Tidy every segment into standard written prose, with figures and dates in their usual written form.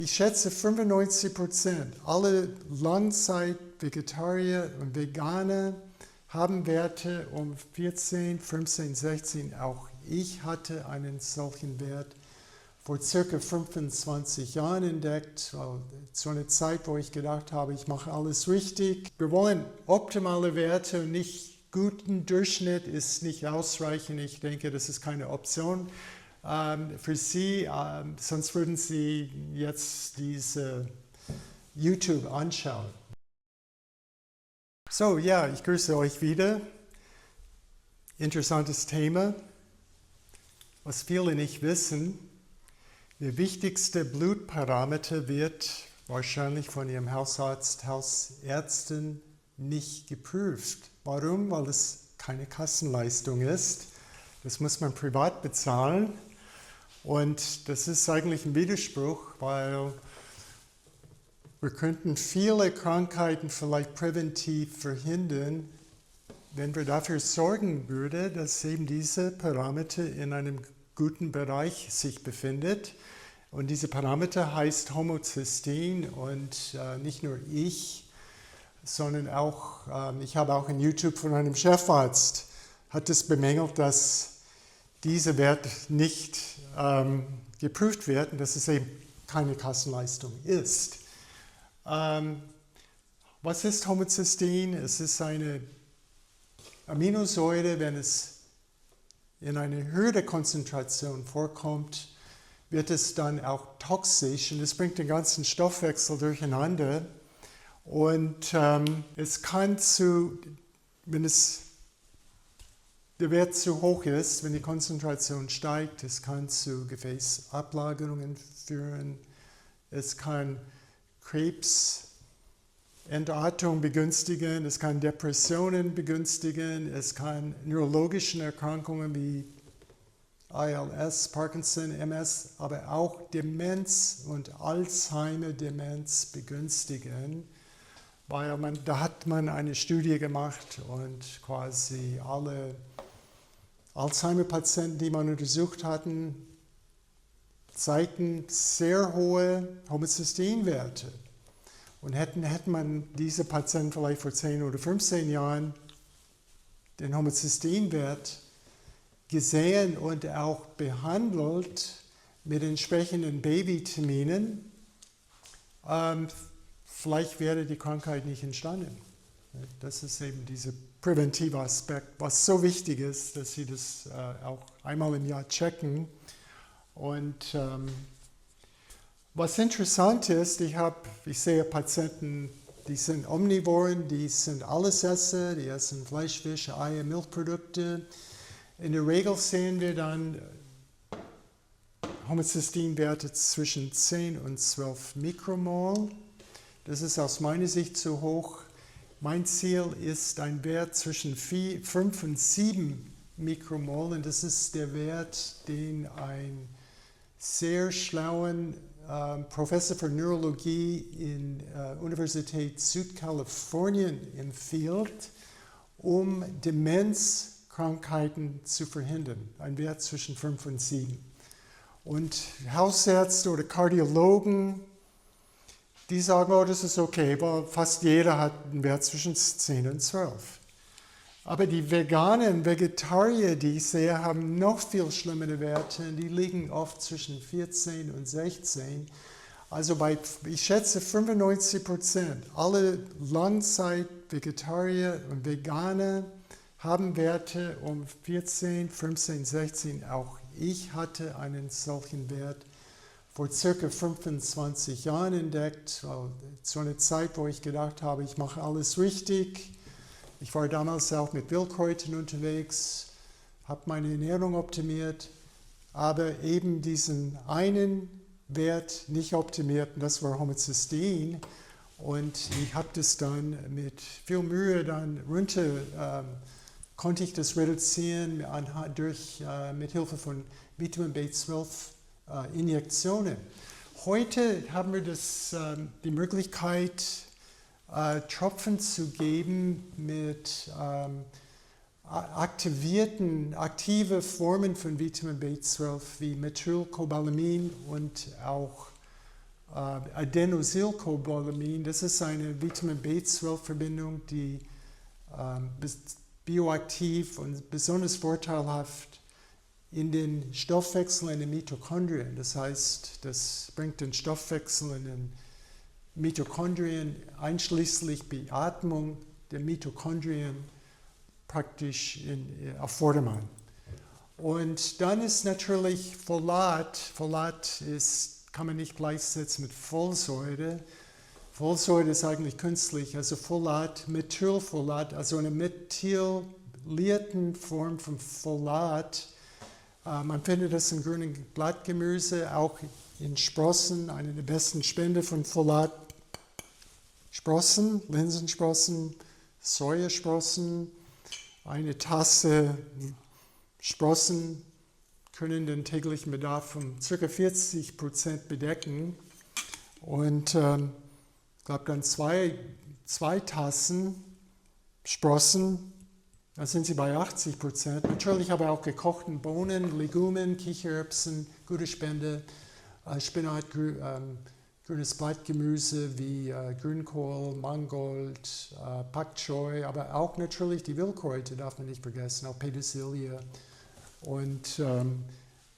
Ich schätze 95% aller Langzeit-Vegetarier und Veganer haben Werte um 14, 15, 16. Auch ich hatte einen solchen Wert vor circa 25 Jahren entdeckt, zu einer Zeit, wo ich gedacht habe, ich mache alles richtig. Wir wollen optimale Werte und nicht guten Durchschnitt ist nicht ausreichend. Ich denke, das ist keine Option für Sie, sonst würden Sie jetzt diese YouTube anschauen. So, ja, ich grüße euch wieder. Interessantes Thema. Was viele nicht wissen, der wichtigste Blutparameter wird wahrscheinlich von Ihrem Hausarzt, Hausärztin nicht geprüft. Warum? Weil es keine Kassenleistung ist. Das muss man privat bezahlen. Und das ist eigentlich ein Widerspruch, weil wir könnten viele Krankheiten vielleicht präventiv verhindern, wenn wir dafür sorgen würden, dass eben diese Parameter in einem guten Bereich sich befindet. Und diese Parameter heißt Homozystein und nicht nur ich, sondern auch, ich habe auch in YouTube von einem Chefarzt, hat es bemängelt, dass dieser Wert nicht geprüft wird und dass es eben keine Kassenleistung ist. Was ist Homozystein? Es ist eine Aminosäure, wenn es in einer höheren Konzentration vorkommt, wird es dann auch toxisch und es bringt den ganzen Stoffwechsel durcheinander. Und es kann wenn der Wert zu hoch ist, wenn die Konzentration steigt, es kann zu Gefäßablagerungen führen, es kann Krebsentartung begünstigen, es kann Depressionen begünstigen, es kann neurologische Erkrankungen wie ALS, Parkinson, MS, aber auch Demenz und Alzheimer-Demenz begünstigen. Weil da hat man eine Studie gemacht und quasi alle Alzheimer-Patienten, die man untersucht hatten, zeigten sehr hohe Homozysteinwerte. Und hätte man diese Patienten vielleicht vor 10 oder 15 Jahren den Homozysteinwert gesehen und auch behandelt mit entsprechenden B-Vitaminen, vielleicht wäre die Krankheit nicht entstanden. Das ist eben dieser präventive Aspekt, was so wichtig ist, dass Sie das auch einmal im Jahr checken. Und was interessant ist, ich sehe Patienten, die sind Omnivoren, die sind Allesesser, die essen Fleisch, Fisch, Eier, Milchprodukte. In der Regel sehen wir dann Homozysteinwerte zwischen 10 und 12 Mikromol. Das ist aus meiner Sicht zu hoch. Mein Ziel ist ein Wert zwischen 5 und 7 Mikromol und das ist der Wert, den ein sehr schlauen Professor für Neurologie in Universität Südkalifornien empfiehlt, um Demenzkrankheiten zu verhindern. Ein Wert zwischen 5 und 7. Und Hausärzte oder Kardiologen, die sagen, oh, das ist okay, weil fast jeder hat einen Wert zwischen 10 und 12. Aber die Veganer, Vegetarier, die ich sehe, haben noch viel schlimmere Werte. Die liegen oft zwischen 14 und 16. Also ich schätze 95% aller Langzeit-Vegetarier und Veganer haben Werte um 14, 15, 16. Auch ich hatte einen solchen Wert vor circa 25 Jahren entdeckt, zu einer Zeit, wo ich gedacht habe, ich mache alles richtig. Ich war damals auch mit Wildkräutern unterwegs, habe meine Ernährung optimiert, aber eben diesen einen Wert nicht optimiert, und das war Homozystein. Und ich habe das dann mit viel Mühe dann konnte ich das reduzieren mit Hilfe von Vitamin B12 Injektionen. Heute haben wir die Möglichkeit, Tropfen zu geben mit aktive Formen von Vitamin B12 wie Methylcobalamin und auch Adenosylcobalamin, das ist eine Vitamin B12-Verbindung, die bioaktiv und besonders vorteilhaft in den Stoffwechsel in den Mitochondrien. Das heißt, das bringt den Stoffwechsel in den Mitochondrien einschließlich Beatmung der Mitochondrien praktisch auf Vordermann. Und dann ist natürlich Folat. Folat kann man nicht gleichsetzen mit Folsäure. Folsäure ist eigentlich künstlich, also Folat, Methylfolat, also eine methylierten Form von Folat. Man findet das im grünen Blattgemüse, auch in Sprossen, eine der besten Spender von Folat. Sprossen, Linsensprossen, Sojasprossen, eine Tasse Sprossen können den täglichen Bedarf von ca. 40% bedecken. Und ich glaube dann zwei Tassen Sprossen, dann sind sie bei 80%. Natürlich aber auch gekochten Bohnen, Legumen, Kichererbsen, gute Spende, Spinat, grünes Blattgemüse wie Grünkohl, Mangold, Pak Choi, aber auch natürlich die Wildkräuter darf man nicht vergessen, auch Petersilie. Und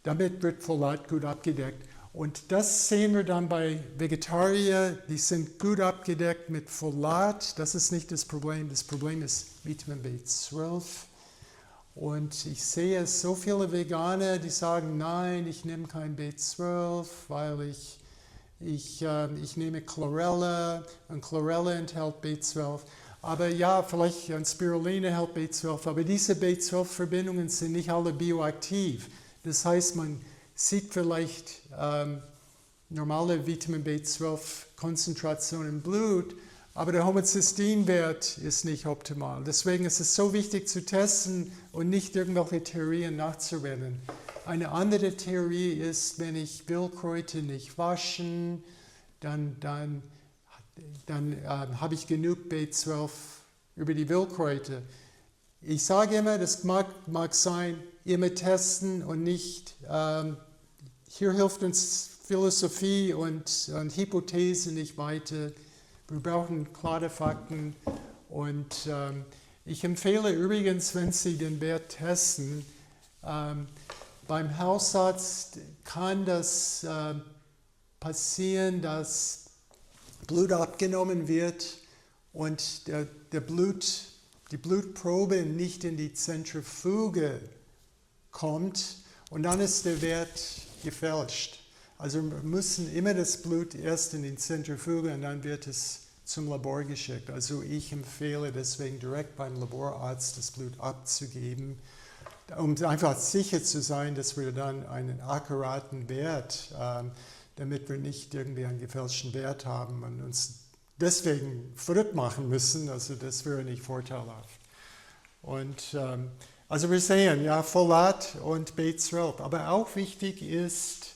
damit wird Folat gut abgedeckt. Und das sehen wir dann bei Vegetariern, die sind gut abgedeckt mit Folat. Das ist nicht das Problem. Das Problem ist Vitamin B12. Und ich sehe so viele Veganer, die sagen, nein, ich nehme kein B12, weil ich nehme Chlorella und Chlorella enthält B12. Aber ja, vielleicht ein Spirulina enthält B12, aber diese B12-Verbindungen sind nicht alle bioaktiv. Das heißt, man sieht vielleicht normale Vitamin B12-Konzentration im Blut, aber der Homozysteinwert ist nicht optimal. Deswegen ist es so wichtig zu testen und nicht irgendwelche Theorien nachzurennen. Eine andere Theorie ist, wenn ich Wildkräuter nicht waschen, dann habe ich genug B12 über die Wildkräuter. Ich sage immer, das mag sein, immer testen und nicht, hier hilft uns Philosophie und Hypothese nicht weiter. Wir brauchen klare Fakten und ich empfehle übrigens, wenn Sie den Wert testen, beim Hausarzt kann das passieren, dass Blut abgenommen wird und die Blutprobe nicht in die Zentrifuge kommt und dann ist der Wert gefälscht. Also wir müssen immer das Blut erst in die Zentrifuge und dann wird es zum Labor geschickt. Also ich empfehle deswegen direkt beim Laborarzt das Blut abzugeben, um einfach sicher zu sein, dass wir dann einen akkuraten Wert, damit wir nicht irgendwie einen gefälschten Wert haben und uns deswegen verrückt machen müssen. Also das wäre nicht vorteilhaft. Und also wir sehen, ja, Folat und B12. Aber auch wichtig ist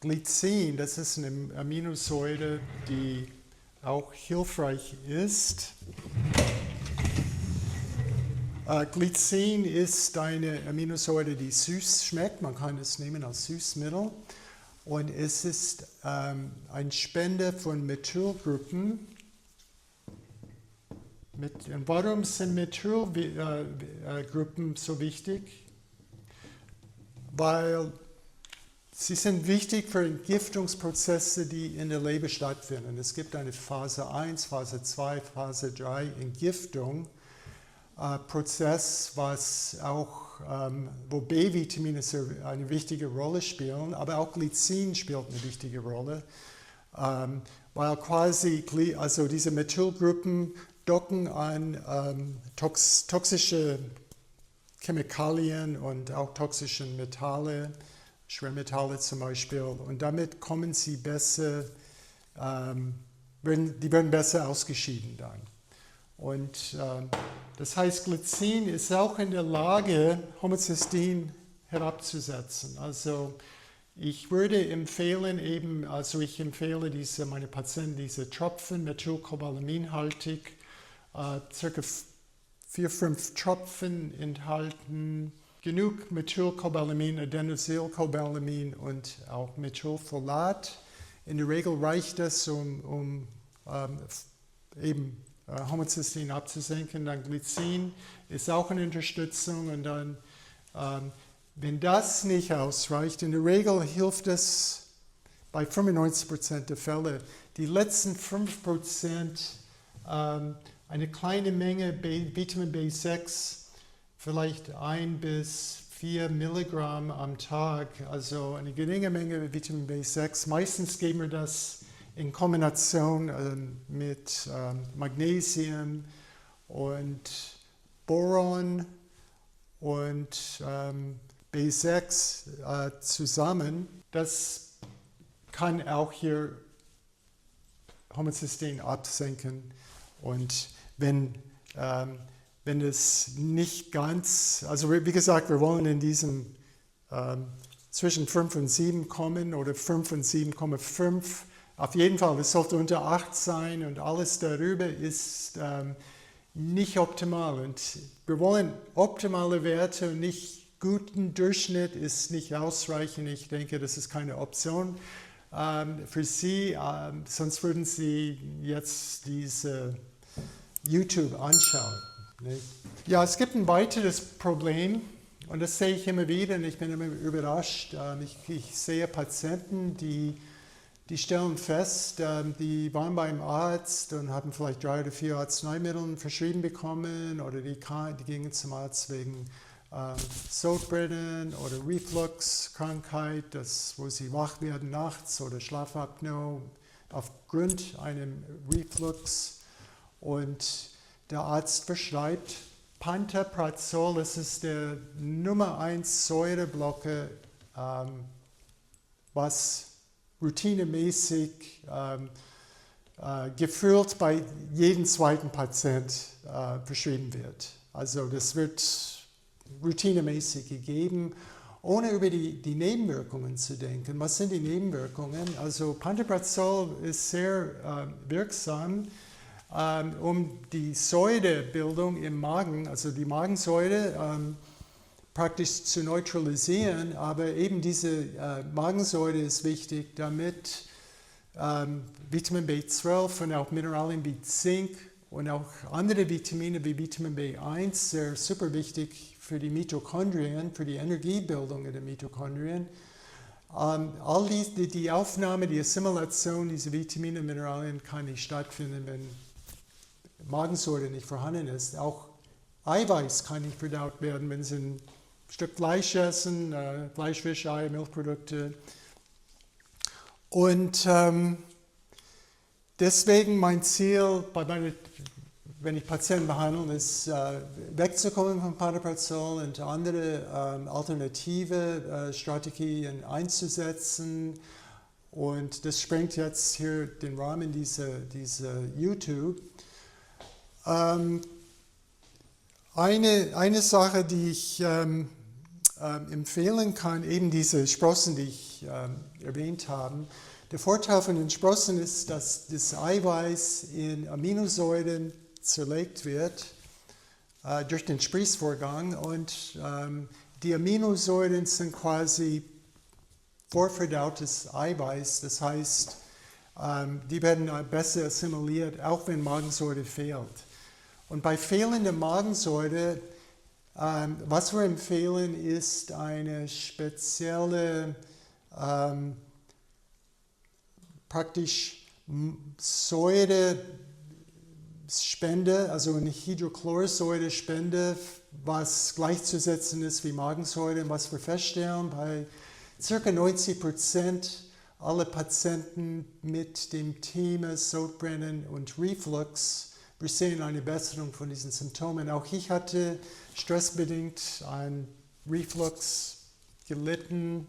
Glycin. Das ist eine Aminosäure, die auch hilfreich ist. Glycin ist eine Aminosäure, die süß schmeckt. Man kann es nehmen als Süßmittel. Und es ist ein Spender von Methylgruppen. Und warum sind Methylgruppen so wichtig? Weil sie sind wichtig für Entgiftungsprozesse, die in der Leber stattfinden. Es gibt eine Phase 1, Phase 2, Phase 3 Entgiftung. Prozess, wo B-Vitamine eine wichtige Rolle spielen, aber auch Glycin spielt eine wichtige Rolle, weil quasi also diese Methylgruppen docken an toxische Chemikalien und auch toxische Metalle, Schwermetalle zum Beispiel, und damit kommen sie besser, die werden besser ausgeschieden dann. Und das heißt, Glycin ist auch in der Lage, Homozystein herabzusetzen. Also ich würde empfehlen, ich empfehle meine Patienten diese Tropfen, methylcobalaminhaltig, circa 4-5 Tropfen enthalten, genug Methylcobalamin, Adenosylcobalamin und auch Methylfolat In der Regel reicht das, um eben Homozystein abzusenken. Dann Glycin ist auch eine Unterstützung. Und dann, wenn das nicht ausreicht, in der Regel hilft es bei 95% der Fälle. Die letzten 5%, eine kleine Menge Vitamin B6, vielleicht 1 bis 4 Milligramm am Tag, also eine geringe Menge Vitamin B6. Meistens geben wir das in Kombination mit Magnesium und Boron und B6 zusammen. Das kann auch hier Homozystein absenken. Und wenn es nicht ganz, also wie gesagt, wir wollen in diesem zwischen 5 und 7 kommen oder 5 und 7,5. Auf jeden Fall, es sollte unter 8 sein und alles darüber ist nicht optimal. Und wir wollen optimale Werte und nicht guten Durchschnitt ist nicht ausreichend. Ich denke, das ist keine Option für Sie, sonst würden Sie jetzt diese YouTube anschauen. Nicht? Ja, es gibt ein weiteres Problem und das sehe ich immer wieder und ich bin immer überrascht. Ich sehe Patienten, die stellen fest, die waren beim Arzt und haben vielleicht 3 oder 4 Arzneimittel verschrieben bekommen oder die gingen zum Arzt wegen Sodbrennen oder Refluxkrankheit, wo sie wach werden nachts oder Schlafapnoe aufgrund einem Reflux. Und der Arzt verschreibt Pantoprazol, das ist der Nummer 1 Säureblocker, was routinemäßig gefühlt bei jedem zweiten Patient verschrieben wird. Also das wird routinemäßig gegeben, ohne über die Nebenwirkungen zu denken. Was sind die Nebenwirkungen? Also Pantoprazol ist sehr wirksam, um die Säurebildung im Magen, also die Magensäure, praktisch zu neutralisieren. Aber eben diese Magensäure ist wichtig, damit Vitamin B12 und auch Mineralien wie Zink und auch andere Vitamine wie Vitamin B1 sehr super wichtig für die Mitochondrien, für die Energiebildung der Mitochondrien. All die Aufnahme, die Assimilation dieser Vitamine und Mineralien kann nicht stattfinden, wenn Magensäure nicht vorhanden ist. Auch Eiweiß kann nicht verdaut werden, wenn Sie ein Stück Fleisch essen, Fleisch, Fisch, Eier, Milchprodukte. Und deswegen mein Ziel, wenn ich Patienten behandle, ist wegzukommen von Pantoprazol und andere alternative Strategien einzusetzen. Und das sprengt jetzt hier den Rahmen dieser YouTube. Eine Sache, die ich empfehlen kann, eben diese Sprossen, die ich erwähnt habe. Der Vorteil von den Sprossen ist, dass das Eiweiß in Aminosäuren zerlegt wird durch den Sprießvorgang und die Aminosäuren sind quasi vorverdautes Eiweiß, das heißt, die werden besser assimiliert, auch wenn Magensäure fehlt. Und bei fehlender Magensäure, was wir empfehlen, ist eine spezielle praktisch Säurespende, also eine Hydrochlorsäurespende, was gleichzusetzen ist wie Magensäure. Und was wir feststellen, bei ca. 90% aller Patienten mit dem Thema Sodbrennen und Reflux, wir sehen eine Besserung von diesen Symptomen. Auch ich hatte stressbedingt an Reflux gelitten,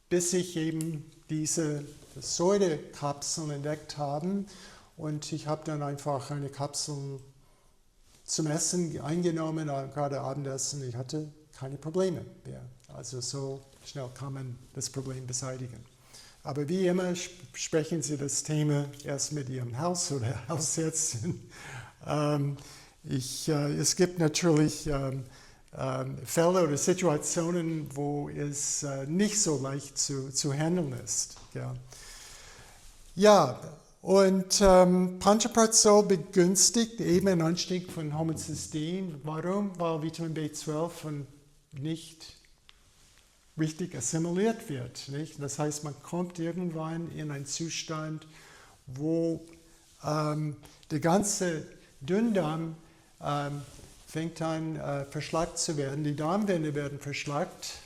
bis ich eben diese Säurekapseln entdeckt habe. Und ich habe dann einfach eine Kapsel zum Essen eingenommen, gerade Abendessen. Ich hatte keine Probleme mehr. Also so schnell kann man das Problem beseitigen. Aber wie immer sprechen Sie das Thema erst mit Ihrem Haus- oder Hausärztin. Es gibt natürlich Fälle oder Situationen, wo es nicht so leicht zu handeln ist. Ja. Ja, und Pantoprazol begünstigt eben einen Anstieg von Homozystein. Warum? Weil Vitamin B12 nicht richtig assimiliert wird. Nicht? Das heißt, man kommt irgendwann in einen Zustand, wo der ganze Dünndarm fängt an verschlackt zu werden. Die Darmwände werden verschlackt.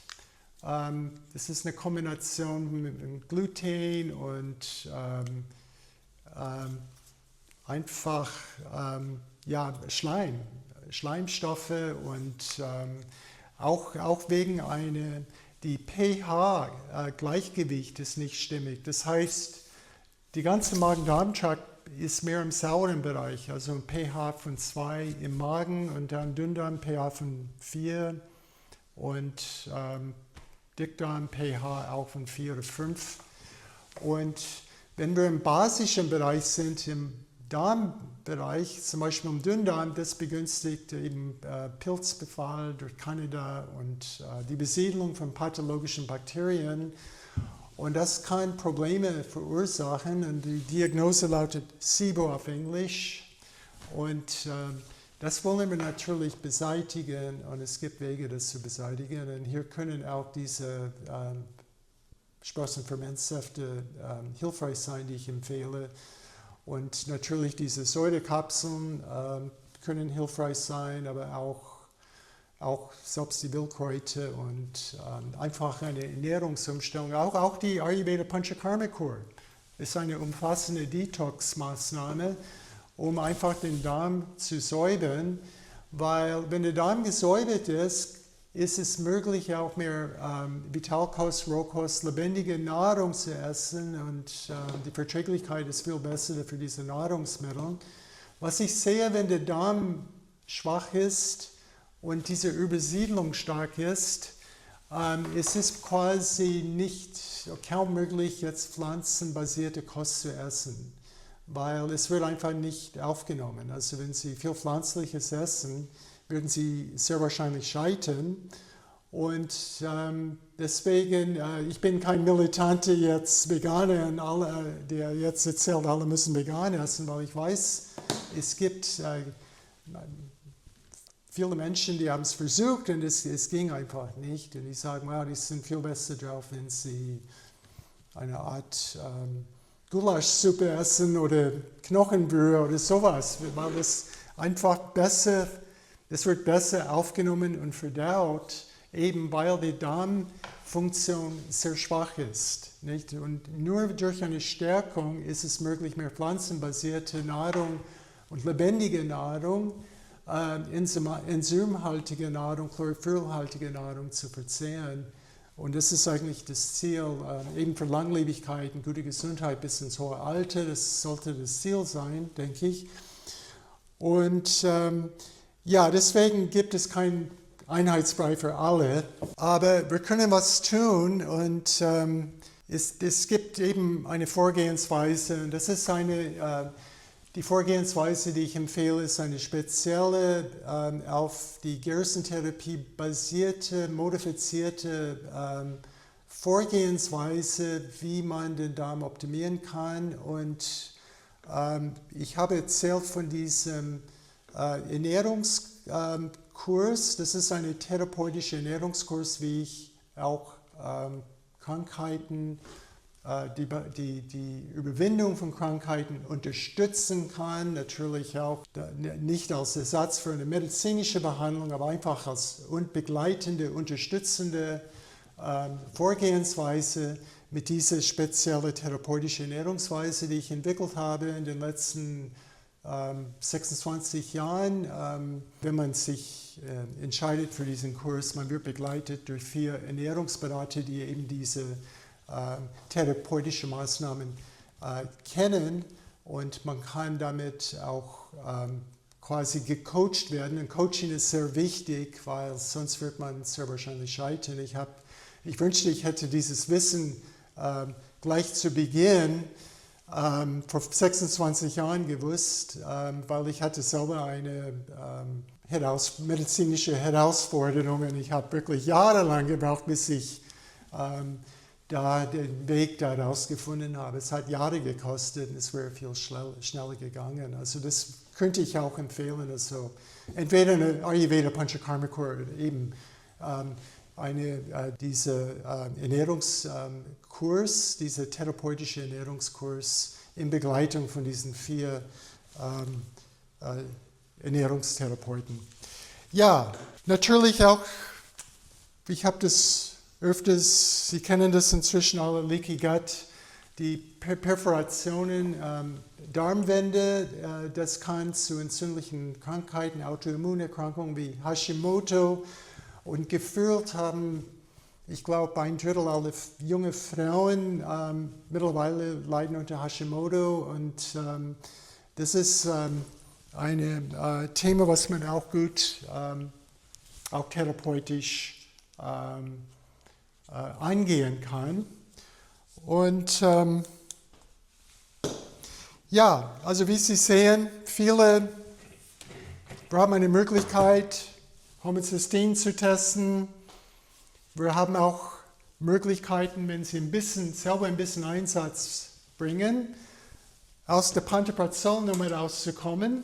Das ist eine Kombination mit Gluten und einfach Schleimstoffe und auch wegen die pH-Gleichgewicht ist nicht stimmig. Das heißt, die ganze Magen-Darm-Trakt ist mehr im sauren Bereich, also ein pH von 2 im Magen und dann Dünndarm pH von 4 und Dickdarm pH auch von 4 oder 5. Und wenn wir im basischen Bereich sind, im Darmbereich, zum Beispiel im Dünndarm, das begünstigt eben Pilzbefall durch Candida und die Besiedlung von pathologischen Bakterien. Und das kann Probleme verursachen. Und die Diagnose lautet SIBO auf Englisch. Und das wollen wir natürlich beseitigen. Und es gibt Wege, das zu beseitigen. Und hier können auch diese Sprossenfermentsäfte hilfreich sein, die ich empfehle. Und natürlich diese Säurekapseln können hilfreich sein, aber auch selbst die Wildkräuter und einfach eine Ernährungsumstellung. Auch die Ayurveda Panchakarma Kur ist eine umfassende Detox-Maßnahme, um einfach den Darm zu säubern, weil wenn der Darm gesäubert ist es möglich, auch mehr Vitalkost, Rohkost, lebendige Nahrung zu essen und die Verträglichkeit ist viel besser für diese Nahrungsmittel. Was ich sehe, wenn der Darm schwach ist und diese Übersiedlung stark ist, es ist quasi kaum möglich, jetzt pflanzenbasierte Kost zu essen, weil es wird einfach nicht aufgenommen. Also wenn Sie viel Pflanzliches essen, würden Sie sehr wahrscheinlich scheitern. Und deswegen, ich bin kein militanter jetzt Veganer, der jetzt erzählt, alle müssen vegan essen, weil ich weiß, es gibt viele Menschen, die haben es versucht und es ging einfach nicht. Und die sagen, wow, die sind viel besser drauf, wenn sie eine Art Gulaschsuppe essen oder Knochenbrühe oder sowas, weil es einfach es wird besser aufgenommen und verdaut, eben weil die Darmfunktion sehr schwach ist. Nicht? Und nur durch eine Stärkung ist es möglich, mehr pflanzenbasierte Nahrung und lebendige Nahrung, enzymhaltige Nahrung, chlorophyllhaltige Nahrung zu verzehren. Und das ist eigentlich das Ziel, eben für Langlebigkeit und gute Gesundheit bis ins hohe Alter. Das sollte das Ziel sein, denke ich. Und deswegen gibt es kein Einheitsbrei für alle, aber wir können was tun und es gibt eben eine Vorgehensweise und das ist die Vorgehensweise, die ich empfehle, ist eine spezielle, auf die Gersentherapie basierte, modifizierte Vorgehensweise, wie man den Darm optimieren kann. Und ich habe erzählt von diesem Ernährungskurs. Das ist ein therapeutischer Ernährungskurs, wie ich auch Krankheiten, die Überwindung von Krankheiten unterstützen kann. Natürlich auch nicht als Ersatz für eine medizinische Behandlung, aber einfach als begleitende, unterstützende Vorgehensweise mit dieser speziellen therapeutischen Ernährungsweise, die ich entwickelt habe in den letzten 26 Jahren. Wenn man sich entscheidet für diesen Kurs, man wird begleitet durch 4 Ernährungsberater, die eben diese therapeutische Maßnahmen kennen und man kann damit auch quasi gecoacht werden. Und Coaching ist sehr wichtig, weil sonst wird man sehr wahrscheinlich scheitern. Ich wünschte, ich hätte dieses Wissen gleich zu Beginn vor 26 Jahren gewusst, weil ich hatte selber eine medizinische Herausforderung und ich habe wirklich jahrelang gebraucht, bis ich da den Weg da rausgefunden habe. Es hat Jahre gekostet und es wäre viel schneller gegangen. Also das könnte ich auch empfehlen. Also entweder eine Ayurveda Panchakarma-Kur oder eben diese Ernährungskurs, dieser therapeutische Ernährungskurs in Begleitung von diesen 4 Ernährungstherapeuten. Ja, natürlich auch, ich habe das öfters, Sie kennen das inzwischen alle, Leaky Gut, die Perforationen, Darmwände, das kann zu entzündlichen Krankheiten, Autoimmunerkrankungen wie Hashimoto und geführt haben, ich glaube, 1/3 aller junge Frauen mittlerweile leiden unter Hashimoto und das ist ein Thema, was man auch gut, auch therapeutisch eingehen kann. Und ja, also wie Sie sehen, wir haben eine Möglichkeit, Homozystein zu testen. Wir haben auch Möglichkeiten, wenn Sie selber ein bisschen Einsatz bringen, aus der Pantoprazol-Nummer rauszukommen.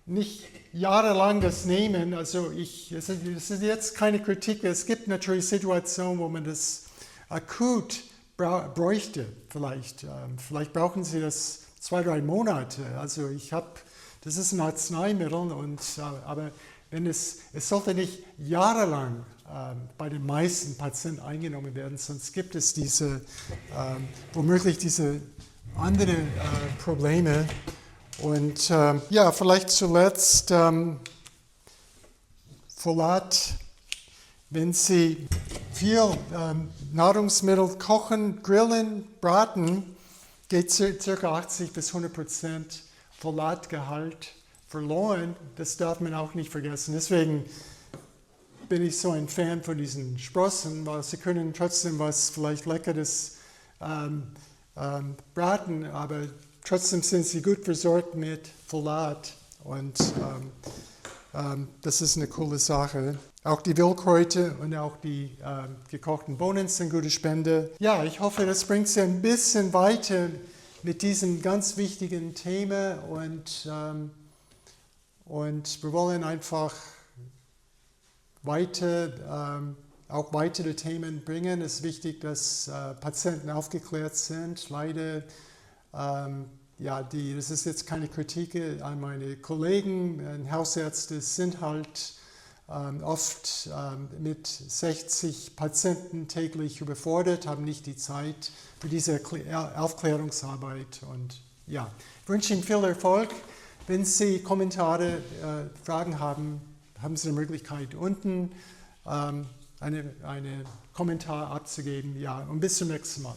Nicht jahrelang das nehmen, also es ist jetzt keine Kritik, es gibt natürlich Situationen, wo man das akut bräuchte, vielleicht brauchen Sie das 2-3 Monate, also das ist ein Arzneimittel, aber es sollte nicht jahrelang bei den meisten Patienten eingenommen werden, sonst gibt es womöglich diese anderen Probleme. Und ja, vielleicht zuletzt Folat, wenn Sie viel Nahrungsmittel kochen, grillen, braten, geht ca. 80-100% Folatgehalt verloren. Das darf man auch nicht vergessen. Deswegen bin ich so ein Fan von diesen Sprossen, weil sie können trotzdem was vielleicht Leckeres braten, aber trotzdem sind sie gut versorgt mit Folat und das ist eine coole Sache. Auch die Wildkräuter und auch die gekochten Bohnen sind gute Spende. Ja, ich hoffe, das bringt Sie ein bisschen weiter mit diesem ganz wichtigen Thema und wir wollen einfach auch weitere Themen bringen. Es ist wichtig, dass Patienten aufgeklärt sind. Leider das ist jetzt keine Kritik an meine Kollegen, Hausärzte sind halt oft mit 60 Patienten täglich überfordert, haben nicht die Zeit für diese Aufklärungsarbeit. Und ja, ich wünsche Ihnen viel Erfolg. Wenn Sie Kommentare, Fragen haben, haben Sie die Möglichkeit, unten einen Kommentar abzugeben. Ja, und bis zum nächsten Mal.